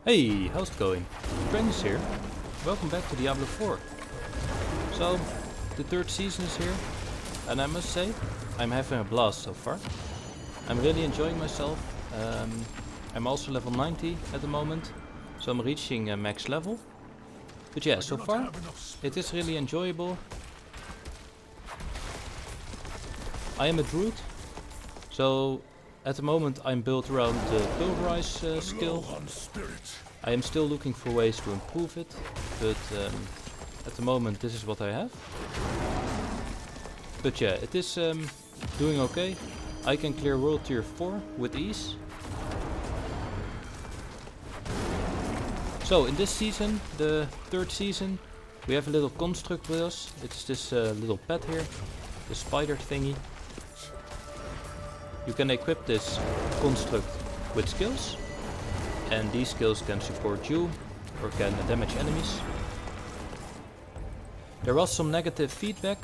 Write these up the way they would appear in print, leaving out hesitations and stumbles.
Hey, how's it going? Dranus here. Welcome back to Diablo 4. So, the third season is here, and I must say, I'm having a blast so far. I'm really enjoying myself. I'm also level 90 at the moment, so I'm reaching max level. But yeah, so far, it is really enjoyable. I am a Druid, so at the moment I'm built around the Pulverize skill. I am still looking for ways to improve it, but at the moment this is what I have. But yeah, it is doing okay. I can clear World Tier 4 with ease. So in this season, the third season, we have a little construct with us. It's this little pet here, the spider thingy. You can equip this construct with skills, and these skills can support you or can damage enemies. There was some negative feedback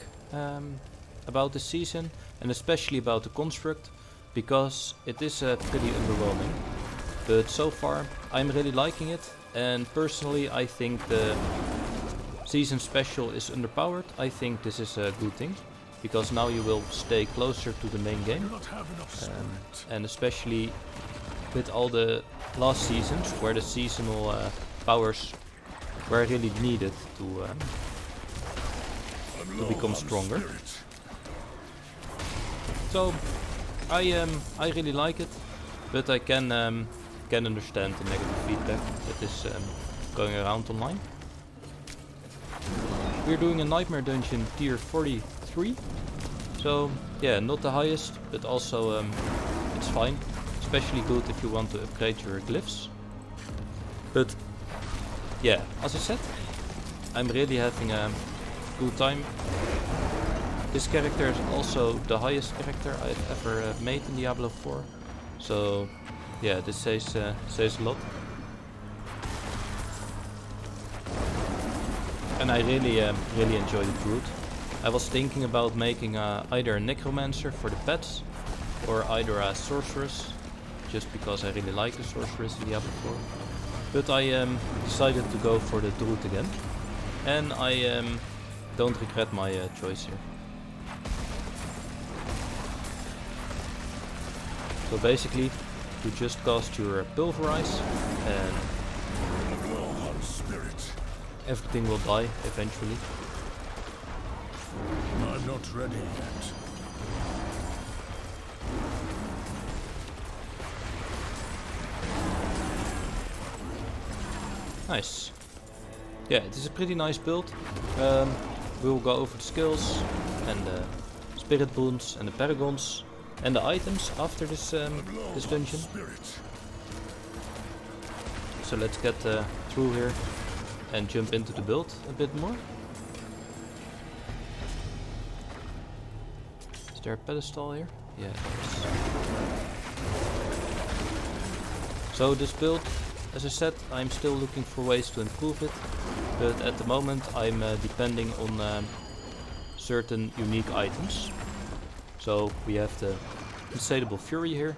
about the season, and especially about the construct, because it is pretty underwhelming. But so far I'm really liking it, and personally I think the season special is underpowered. I think this is a good thing, because now you will stay closer to the main game, and especially with all the last seasons where the seasonal powers were really needed to become stronger. So I really like it, but I can understand the negative feedback that is going around online. We're doing a nightmare dungeon tier 43. So yeah, not the highest, but also it's fine. Especially good if you want to upgrade your glyphs. But yeah, as I said, I'm really having a good time. This character is also the highest character I've ever made in Diablo 4. So yeah, this says a lot. And I really enjoy the Druid. I was thinking about making either a Necromancer for the pets, or either a Sorceress, just because I really like the Sorceress in Diablo 4. But I decided to go for the Druid again, and I don't regret my choice here. So basically, you just cast your Pulverize, and everything will die eventually. I'm not ready yet. Nice. Yeah, it is a pretty nice build. We will go over the skills and the spirit boons and the paragons and the items after this this dungeon. So let's get through here and jump into the build a bit more. Is there a pedestal here? Yeah, there is. So this build, as I said, I'm still looking for ways to improve it, but at the moment I'm depending on certain unique items. So we have the Insatiable Fury here,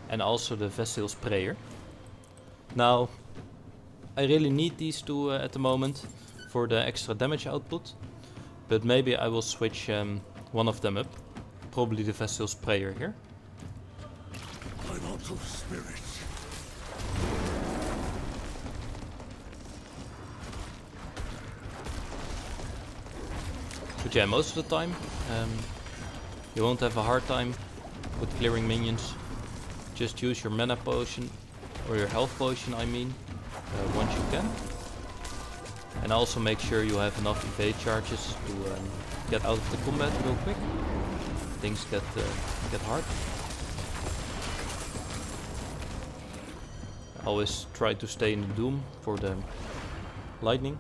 and also the Vestil's Prayer. Now, I really need these two at the moment for the extra damage output, but maybe I will switch one of them up, probably the Vestil's Prayer here. I'm out of spirit. But yeah, most of the time you won't have a hard time with clearing minions. Just use your mana potion, or your health potion I mean, once you can. And also make sure you have enough evade charges to get out of the combat real quick. Things get hard. Always try to stay in the doom for the lightning.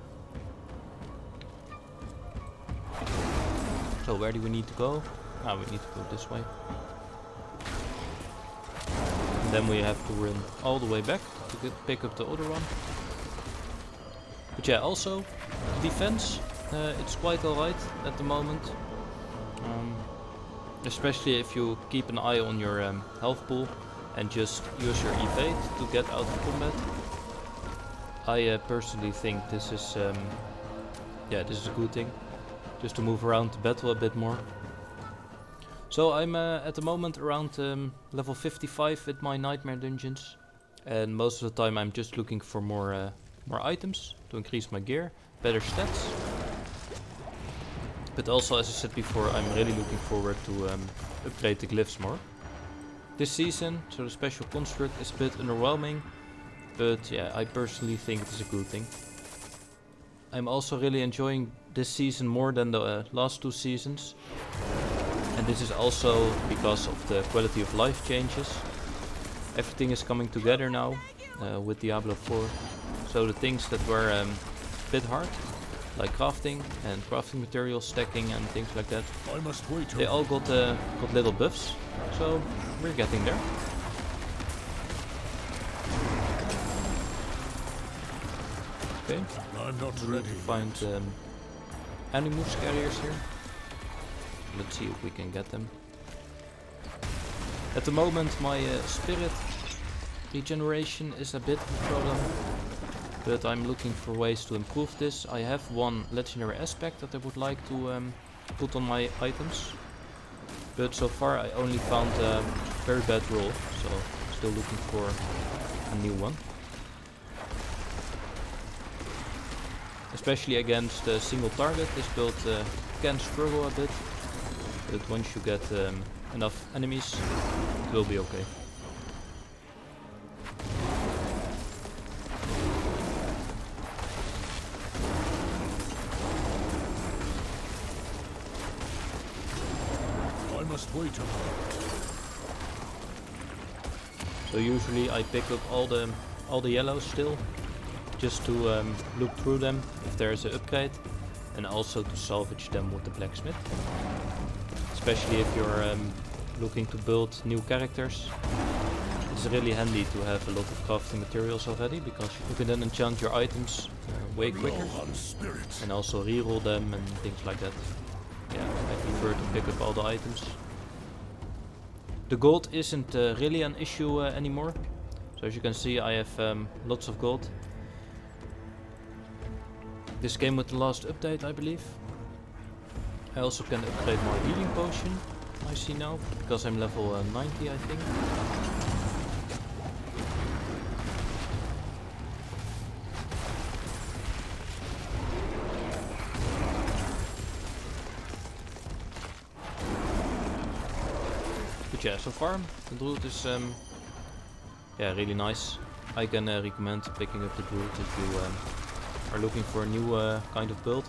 So where do we need to go? We need to go this way. And then we have to run all the way back to pick up the other one. But yeah, also defense, it's quite alright at the moment. Especially if you keep an eye on your health pool and just use your evade to get out of combat. I personally think this is this is a good thing, just to move around the battle a bit more. So I'm at the moment around level 55 with my nightmare dungeons, and most of the time I'm just looking for more items to increase my gear, better stats. But also, as I said before, I'm really looking forward to upgrade the glyphs more. This season, so the special construct is a bit underwhelming, but yeah, I personally think it is a good thing. I'm also really enjoying this season more than the last 2 seasons. And this is also because of the quality of life changes. Everything is coming together now with Diablo 4. So the things that were a bit hard, like crafting and crafting material stacking and things like that, I must wait. they all got little buffs. So we're getting there. Okay, I'm not we need ready. to find animus carriers here. Let's see if we can get them. At the moment my spirit regeneration is a bit of a problem, but I'm looking for ways to improve this. I have one legendary aspect that I would like to put on my items, but so far I only found a very bad roll, so still looking for a new one. Especially against a single target, this build can struggle a bit, but once you get enough enemies, it will be okay. I must wait a moment. So usually I pick up all the yellows still, just to look through them if there is an upgrade, and also to salvage them with the blacksmith. Especially if you're looking to build new characters, it's really handy to have a lot of crafting materials already, because you can then enchant your items way quicker, and also reroll them and things like that. Yeah, I prefer to pick up all the items. The gold isn't really an issue anymore. So as you can see, I have lots of gold. This came with the last update, I believe. I also can upgrade my healing potion, I see now, because I'm level 90, I think. But yeah, so far the Druid is really nice. I can recommend picking up the Druid if you are looking for a new kind of build.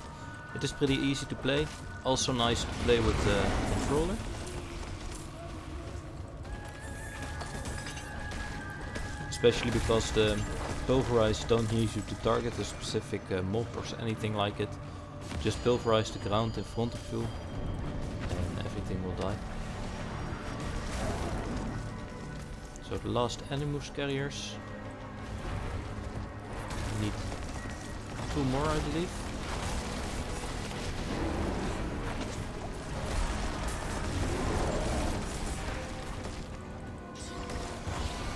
It is pretty easy to play, also nice to play with the controller. Especially because the Pulverize don't need you to target a specific mob or anything like it. Just pulverize the ground in front of you and everything will die. So the last animus carriers. We need 2 more, I believe.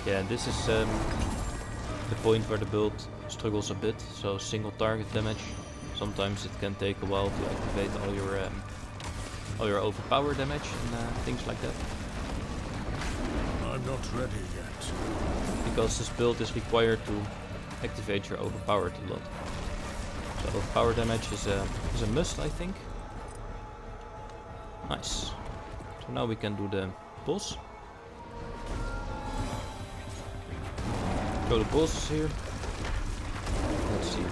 Yeah, this is the point where the build struggles a bit. So single target damage. Sometimes it can take a while to activate all your overpower damage and things like that. I'm not ready yet. Because this build is required to activate your overpowered a lot. So overpower damage is a must, I think. Nice. So now we can do the boss. So the boss is here. Let's see.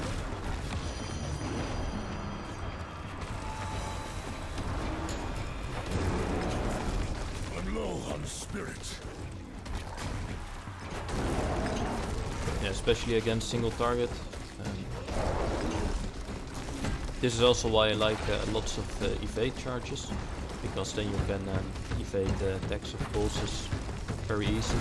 I'm low on spirit. Yeah, especially against single target. This is also why I like lots of evade charges, because then you can evade the attacks of bosses very easily.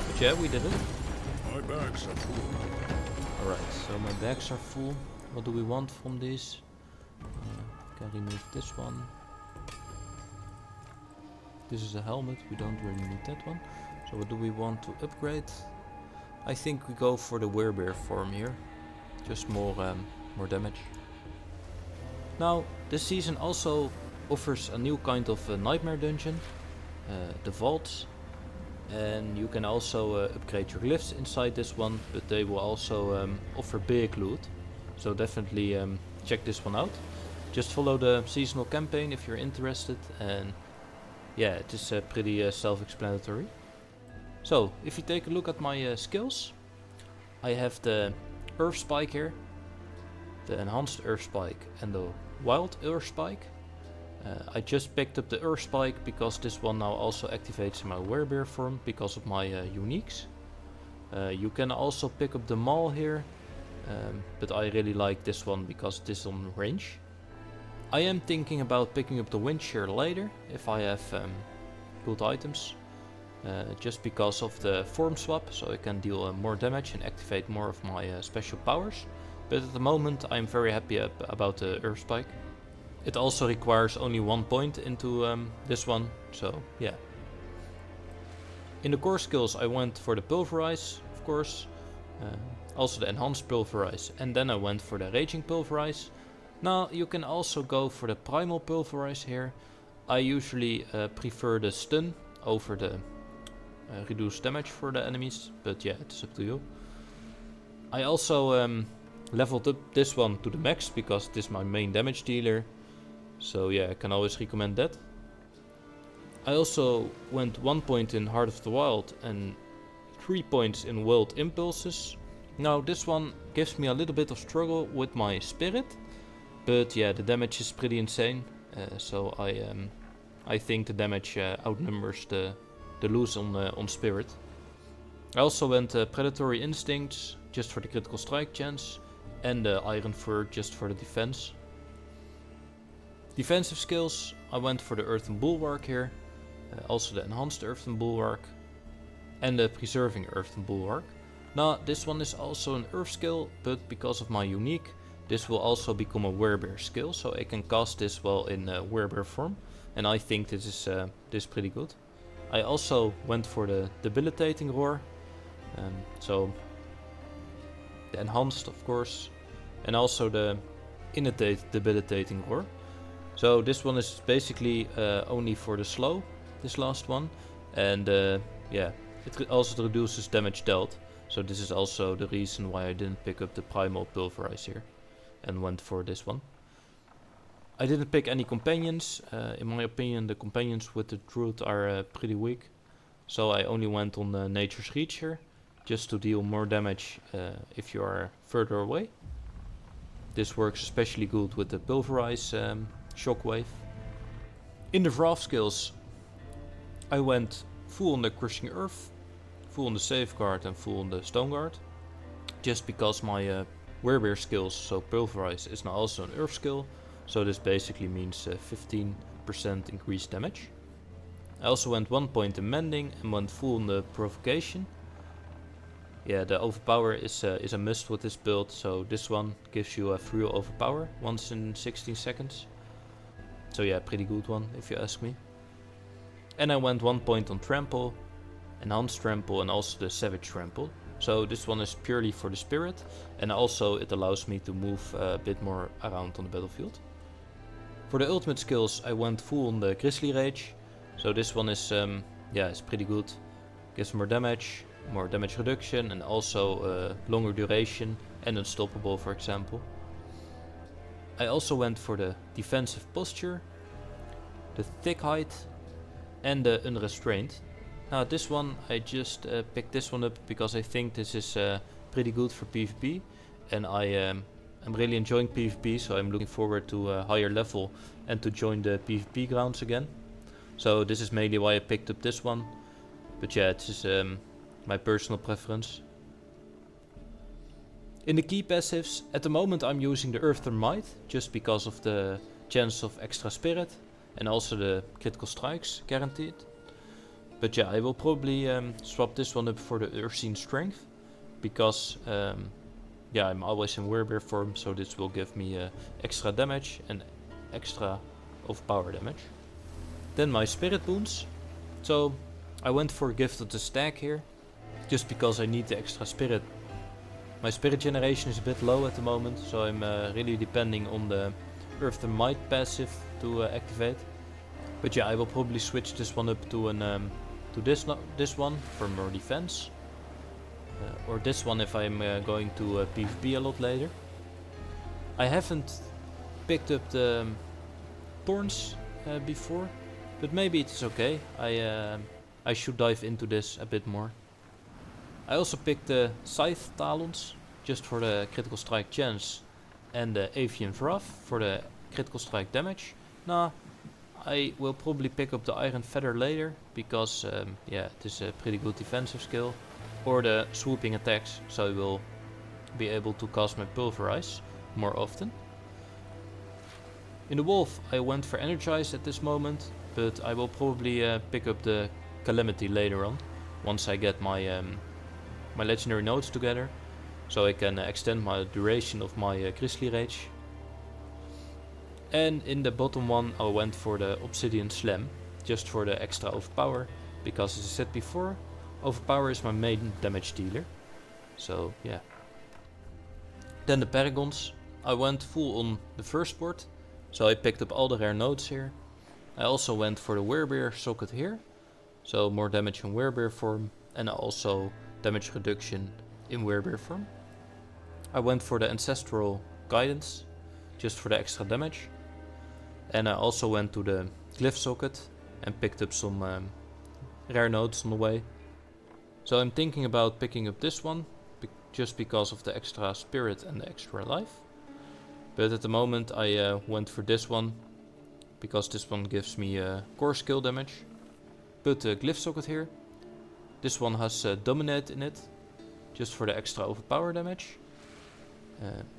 But yeah, we did it. My bags are full. Alright, so my bags are full. What do we want from these? Can remove this one. This is a helmet, we don't really need that one. So what do we want to upgrade? I think we go for the werebear form here. Just more damage. Now, this season also offers a new kind of nightmare dungeon. The vaults. And you can also upgrade your glyphs inside this one, but they will also offer big loot. So definitely check this one out. Just follow the seasonal campaign if you're interested, and yeah, it is pretty self-explanatory. So, if you take a look at my skills, I have the Earth Spike here, the Enhanced Earth Spike and the Wild Earth Spike. I just picked up the Earth Spike because this one now also activates in my werebear form because of my uniques. You can also pick up the Maul here, but I really like this one because it is on range. I am thinking about picking up the Wind Shear later if I have good items. Just because of the form swap, so I can deal more damage and activate more of my special powers. But at the moment I'm very happy about the Earth Spike. It also requires only 1 point into this one, so yeah. In the core skills I went for the Pulverize, of course. Also the Enhanced Pulverize, and then I went for the Raging Pulverize. Now you can also go for the Primal Pulverize here. I usually prefer the stun over the reduced damage for the enemies, but yeah, it's up to you. I also leveled up this one to the max because this is my main damage dealer. So yeah, I can always recommend that. I also went 1 point in Heart of the Wild and 3 points in Wild Impulses. Now this one gives me a little bit of struggle with my spirit, but yeah, the damage is pretty insane. So I think the damage outnumbers the loose on spirit. I also went Predatory Instincts just for the critical strike chance, and the Iron Fur just for the defense. Defensive skills, I went for the Earthen Bulwark here, also the Enhanced Earthen Bulwark, and the Preserving Earthen Bulwark. Now this one is also an Earth skill, but because of my unique, this will also become a werebear skill, so I can cast this well in werebear form, and I think this is pretty good. I also went for the Debilitating Roar, so the Enhanced of course, and also the Inundate Debilitating Roar. So this one is basically only for the slow, this last one, and yeah, it also reduces damage dealt. So this is also the reason why I didn't pick up the Primal Pulverize here and went for this one. I didn't pick any companions. In my opinion, the companions with the Druid are pretty weak. So I only went on Nature's Reach here, just to deal more damage if you are further away. This works especially good with the Pulverize Shockwave. In the Wrath skills, I went full on the Crushing Earth, full on the Safeguard and full on the Stoneguard. Just because my werebear skills, so Pulverize, is now also an Earth skill. So this basically means 15% increased damage. I also went 1 point in Mending and went full on the Provocation. Yeah, the Overpower is a must with this build, so this one gives you a free Overpower once in 16 seconds. So yeah, pretty good one if you ask me. And I went 1 point on Trample, Enhanced Trample and also the Savage Trample. So this one is purely for the spirit, and also it allows me to move a bit more around on the battlefield. For the ultimate skills I went full on the Grizzly Rage. So this one is yeah, it's pretty good. Gives more damage reduction, and also longer duration and unstoppable, for example. I also went for the defensive posture, the thick height and the unrestrained. Now this one I just picked this one up because I think this is pretty good for PvP, and I'm really enjoying PvP, so I'm looking forward to a higher level and to join the PvP grounds again. So this is mainly why I picked up this one, but yeah, it is my personal preference. In the key passives, at the moment I'm using the Earthen Might, just because of the chance of extra spirit and also the critical strikes guaranteed. But yeah, I will probably swap this one up for the Ursine Strength, because yeah, I'm always in werebear form, so this will give me extra damage and extra overpower damage. Then my Spirit Boons. So I went for Gift of the Stag here, just because I need the extra spirit. My spirit generation is a bit low at the moment, so I'm really depending on the Earth the Might passive to activate. But yeah, I will probably switch this one up to an this one for more defense, or this one if I'm going to PvP a lot later. I haven't picked up the thorns before, but maybe it's okay. I should dive into this a bit more. I also picked the Scythe Talons, just for the critical strike chance, and the Avian Wrath for the critical strike damage. Nah, I will probably pick up the Iron Feather later, because yeah, it is a pretty good defensive skill. Or the swooping attacks, so I will be able to cast my Pulverize more often. In the Wolf I went for Energize at this moment, but I will probably pick up the Calamity later on, once I get my my legendary nodes together, so I can extend my duration of my Grizzly Rage. And in the bottom one I went for the Obsidian Slam, just for the extra overpower, because as I said before, overpower is my main damage dealer. So yeah. Then the Paragons, I went full on the first board, so I picked up all the rare nodes here. I also went for the Werebear socket here, so more damage in Werebear form, and also damage reduction in Werebear form. I went for the Ancestral Guidance, just for the extra damage. And I also went to the Glyph socket and picked up some rare nodes on the way. So I'm thinking about picking up this one, just because of the extra spirit and the extra life. But at the moment I went for this one, because this one gives me core skill damage. Put the Glyph socket here. This one has Dominate in it, just for the extra overpower damage.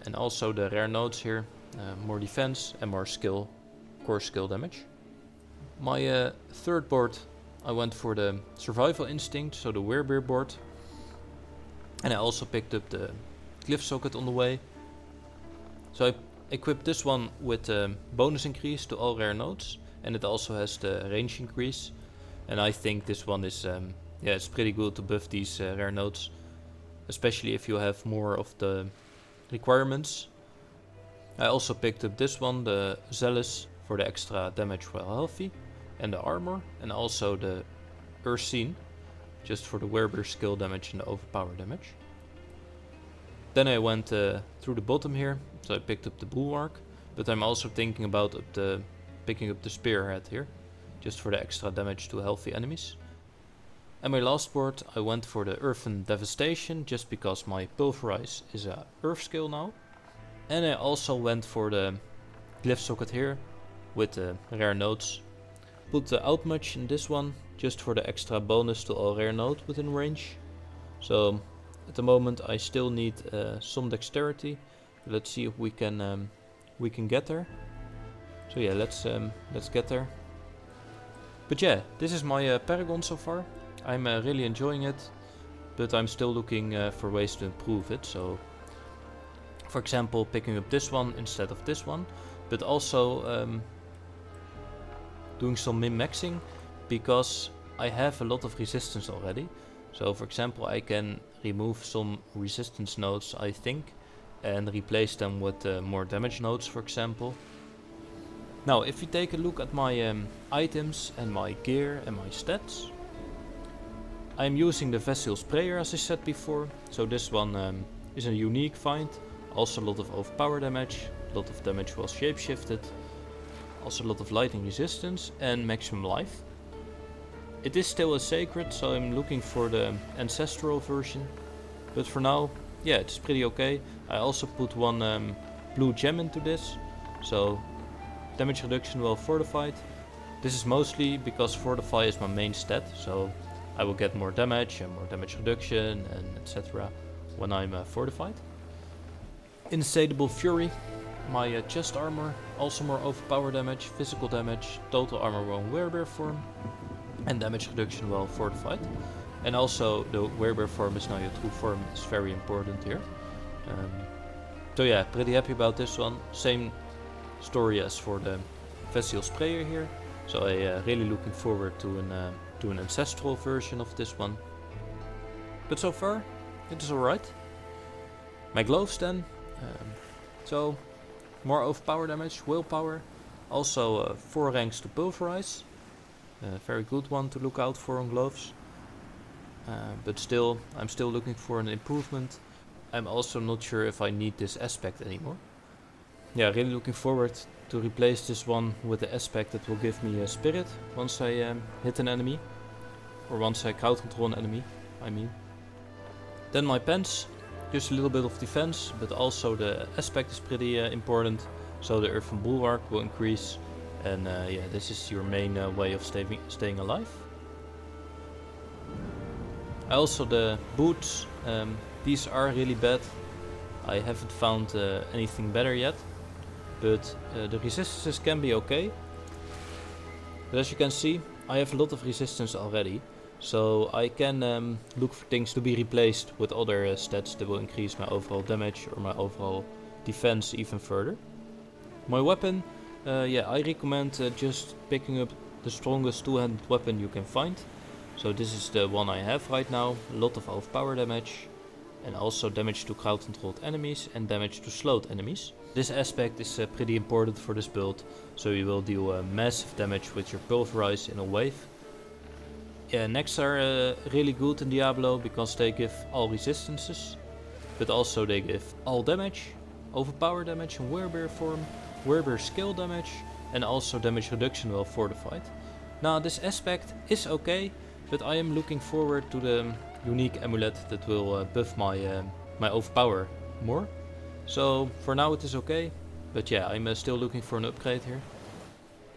And also the rare nodes here, more defense and more skill, core skill damage. My third board I went for the Survival Instinct, so the Werebear board. And I also picked up the Glyph socket on the way. So I equipped this one with bonus increase to all rare nodes, and it also has the range increase. And I think this one is, yeah, it's pretty good to buff these rare nodes, especially if you have more of the requirements. I also picked up this one, the Zealous, for the extra damage while healthy, and the armor, and also the Ursine, just for the Werebear skill damage and the overpower damage. Then I went through the bottom here, so I picked up the Bulwark, but I'm also thinking about picking up the Spearhead here, just for the extra damage to healthy enemies. And my last board I went for the Earthen Devastation, just because my Pulverize is a Earth skill now. And I also went for the Glyph socket here, with the rare nodes. Put the Outmatch in this one, just for the extra bonus to all rare nodes within range. So at the moment I still need some dexterity. Let's see if we can get there. So yeah, let's get there. But yeah, this is my Paragon so far. I'm really enjoying it, but I'm still looking for ways to improve it. So for example, picking up this one instead of this one, but also doing some min-maxing, because I have a lot of resistance already. So for example, I can remove some resistance nodes, I think, and replace them with more damage nodes, for example. Now if you take a look at my items and my gear and my stats, I'm using the Vessil Sprayer as I said before. So this one is a unique find, also a lot of overpower damage, a lot of damage was shapeshifted, also a lot of lightning resistance and maximum life. It is still a sacred, so I'm looking for the ancestral version, but for now, yeah, it's pretty okay. I also put one blue gem into this, so damage reduction while fortified. This is mostly because fortify is my main stat, so I will get more damage and more damage reduction and etc. when I'm fortified. Insatiable Fury, my chest armor, also more overpower damage, physical damage, total armor while Werebear form, and damage reduction while fortified. And also the Werebear form is now your true form, is very important here. So yeah, pretty happy about this one. Same story as for the Vessil Sprayer here. So I really looking forward to to an ancestral version of this one. But so far, it is alright. My gloves then. So, more overpower damage, willpower. Also 4 ranks to pulverize. Very good one to look out for on gloves. But still, I'm still looking for an improvement. I'm also not sure if I need this aspect anymore. Yeah, really looking forward to replace this one with the aspect that will give me a spirit once I hit an enemy. Or once I crowd control an enemy, I mean. Then my pants, just a little bit of defense, but also the aspect is pretty important. So the Earthen Bulwark will increase. And yeah, this is your main way of staying alive. Also the boots, these are really bad. I haven't found anything better yet. But the resistances can be okay. But as you can see, I have a lot of resistance already. So I can look for things to be replaced with other stats that will increase my overall damage or my overall defense even further. My weapon, yeah, I recommend just picking up the strongest two-handed weapon you can find. So this is the one I have right now, a lot of overpower damage. And also damage to crowd controlled enemies and damage to slowed enemies. This aspect is pretty important for this build, so you will deal massive damage with your Pulverize in a wave. Yeah, next are really good in Diablo because they give all resistances, but also they give all damage, overpower damage in Werebear form, Werebear skill damage, and also damage reduction while fortified. Now this aspect is okay, but I am looking forward to the unique amulet that will buff my overpower more. So for now it is okay, but yeah, I'm still looking for an upgrade here.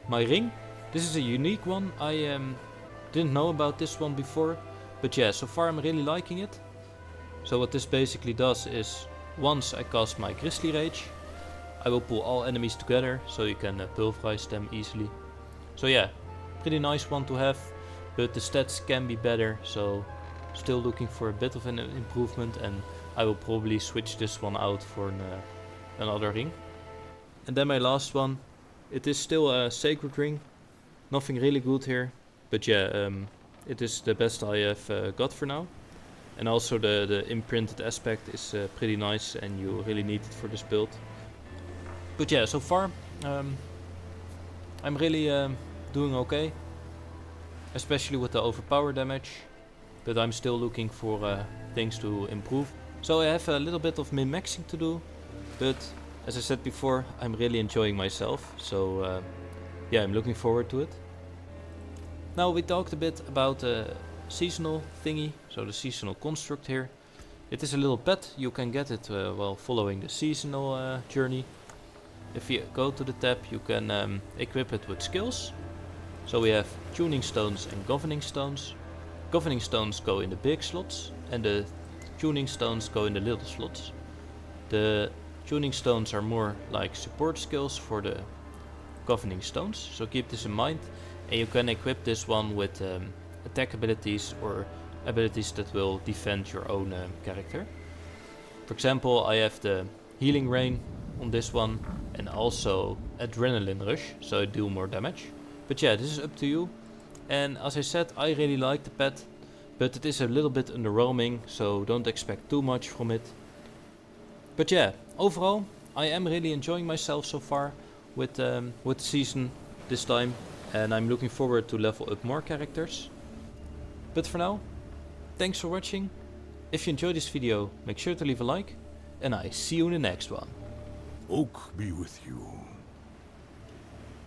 My ring, this is a unique one. I didn't know about this one before, but yeah, so far I'm really liking it. So what this basically does is, once I cast my Grizzly Rage, I will pull all enemies together, so you can pulverize them easily. So yeah, pretty nice one to have, but the stats can be better, so still looking for a bit of an improvement, and I will probably switch this one out for another ring. And then my last one, it is still a Sacred Ring, nothing really good here, but yeah, it is the best I have got for now. And also the imprinted aspect is pretty nice, and you really need it for this build. But yeah, so far I'm really doing okay, especially with the overpower damage. But I'm still looking for things to improve. So I have a little bit of min-maxing to do, but as I said before, I'm really enjoying myself. So yeah, I'm looking forward to it. Now we talked a bit about the seasonal thingy, so the seasonal construct here. It is a little pet, you can get it while following the seasonal journey. If you go to the tab, you can equip it with skills. So we have tuning stones and governing stones. Governing stones go in the big slots and the tuning stones go in the little slots. The tuning stones are more like support skills for the governing stones, so keep this in mind. And you can equip this one with attack abilities or abilities that will defend your own character. For example, I have the Healing Rain on this one and also Adrenaline Rush, so I do more damage. But yeah, this is up to you. And as I said, I really like the pet, but it is a little bit underwhelming, so don't expect too much from it. But yeah, overall, I am really enjoying myself so far with the season this time, and I'm looking forward to level up more characters. But for now, thanks for watching. If you enjoyed this video, make sure to leave a like, and I see you in the next one. Oak be with you.